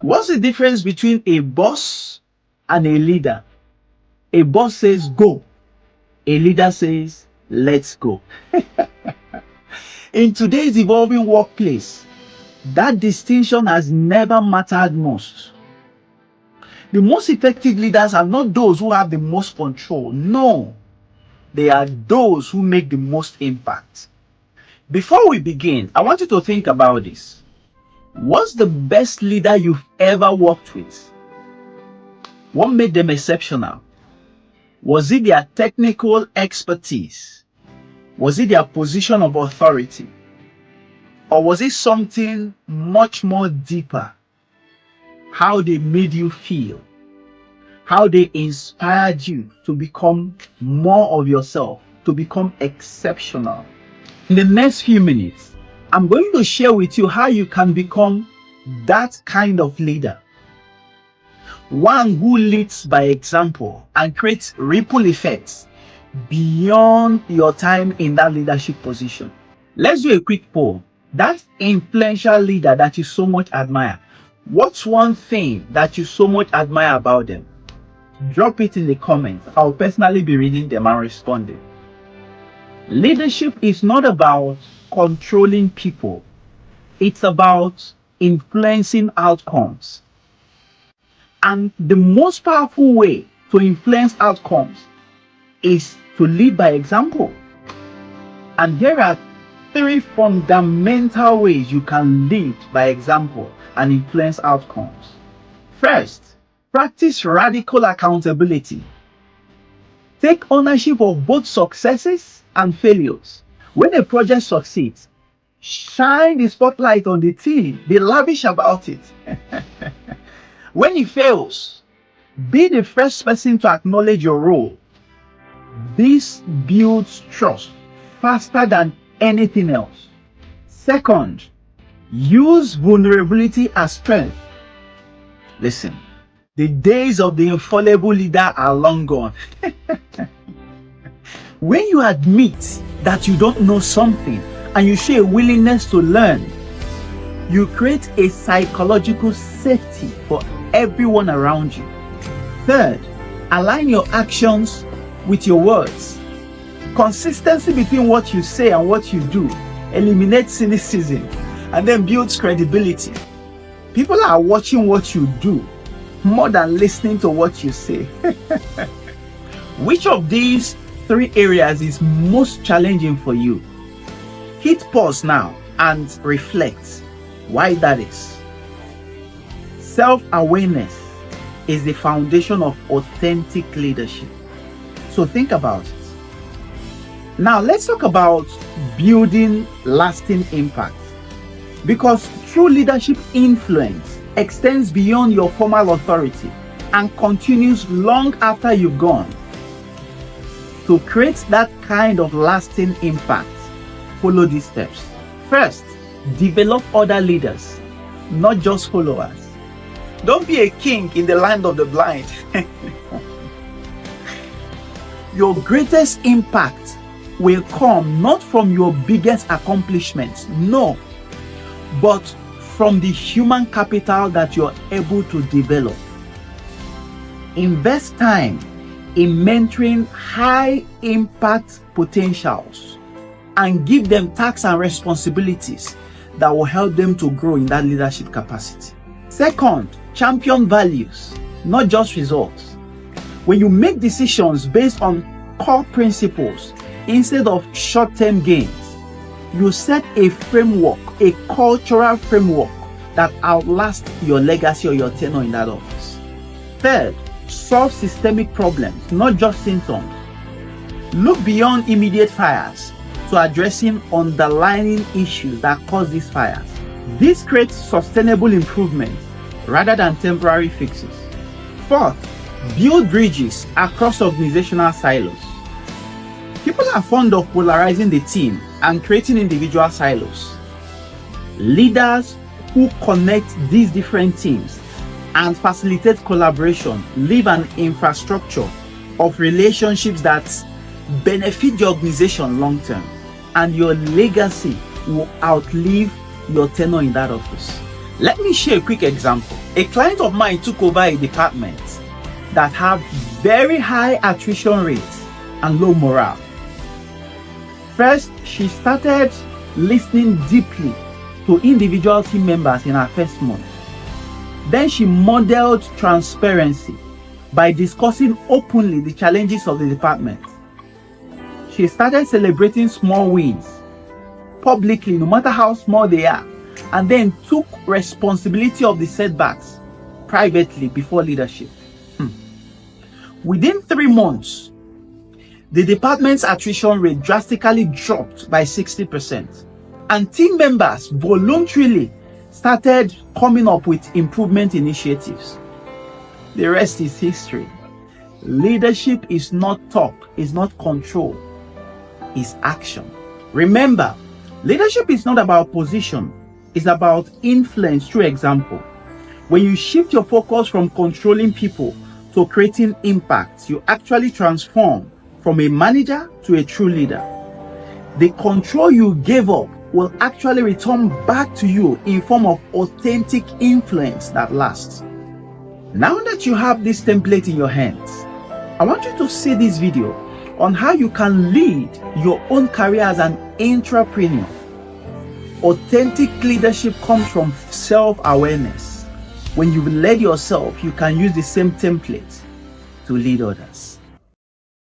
What's the difference between a boss and a leader? A boss says go, a leader says let's go. In today's evolving workplace, that distinction has never mattered most. The most effective leaders are not those who have the most control. No, they are those who make the most impact. Before we begin, I want you to think about this. What's the best leader you've ever worked with? What made them exceptional? Was it their technical expertise? Was it their position of authority? Or was it something much more deeper? How they made you feel? How they inspired you to become more of yourself, to become exceptional? In the next few minutes, I'm going to share with you how you can become that kind of leader. One who leads by example and creates ripple effects beyond your time in that leadership position. Let's do a quick poll. That influential leader that you so much admire, what's one thing that you so much admire about them? Drop it in the comments. I'll personally be reading them and responding. Leadership is not about controlling people. It's about influencing outcomes. And the most powerful way to influence outcomes is to lead by example. And here are 3 fundamental ways you can lead by example and influence outcomes. First, practice radical accountability. Take ownership of both successes and failures. When a project succeeds, shine the spotlight on the team. Be lavish about it. When it fails, be the first person to acknowledge your role. This builds trust faster than anything else. Second, use vulnerability as strength. Listen, the days of the infallible leader are long gone. When you admit that you don't know something and you show a willingness to learn, you create a psychological safety for everyone around you. Third, align your actions with your words. Consistency between what you say and what you do eliminates cynicism and then builds credibility. People are watching what you do more than listening to what you say. Which of these 3 areas is most challenging for you? Hit pause now and reflect why that is. Self-awareness is the foundation of authentic leadership. So think about it. Now let's talk about building lasting impact. Because true leadership influence extends beyond your formal authority and continues long after you've gone. To create that kind of lasting impact, follow these steps. First, develop other leaders, not just followers. Don't be a king in the land of the blind. Your greatest impact will come not from your biggest accomplishments, no, but from the human capital that you're able to develop. Invest time in mentoring high impact potentials and give them tasks and responsibilities that will help them to grow in that leadership capacity. Second, champion values, not just results. When you make decisions based on core principles instead of short-term gains, you set a framework, a cultural framework that outlasts your legacy or your tenure in that office. Third, solve systemic problems, not just symptoms. Look beyond immediate fires to addressing underlying issues that cause these fires. This creates sustainable improvements rather than temporary fixes. Fourth, build bridges across organizational silos. People are fond of polarizing the team and creating individual silos. Leaders who connect these different teams and facilitate collaboration leave an infrastructure of relationships that benefit the organization long term, and your legacy will outlive your tenure in that office. Let me share a quick example. A client of mine took over a department that had very high attrition rates and low morale. First, she started listening deeply to individual team members in her first month. Then she modeled transparency by discussing openly the challenges of the department. She started celebrating small wins publicly, no matter how small they are, and then took responsibility of the setbacks privately before leadership. Within 3 months, the department's attrition rate drastically dropped by 60%, and team members voluntarily started coming up with improvement initiatives. The rest is history. Leadership is not talk, is not control, it's action. Remember, leadership is not about position, it's about influence through example. When you shift your focus from controlling people to creating impact, you actually transform from a manager to a true leader. The control you gave up will actually return back to you in form of authentic influence that lasts. Now that you have this template in your hands, I want you to see this video on how you can lead your own career as an entrepreneur. Authentic leadership comes from self-awareness. When you've led yourself, you can use the same template to lead others.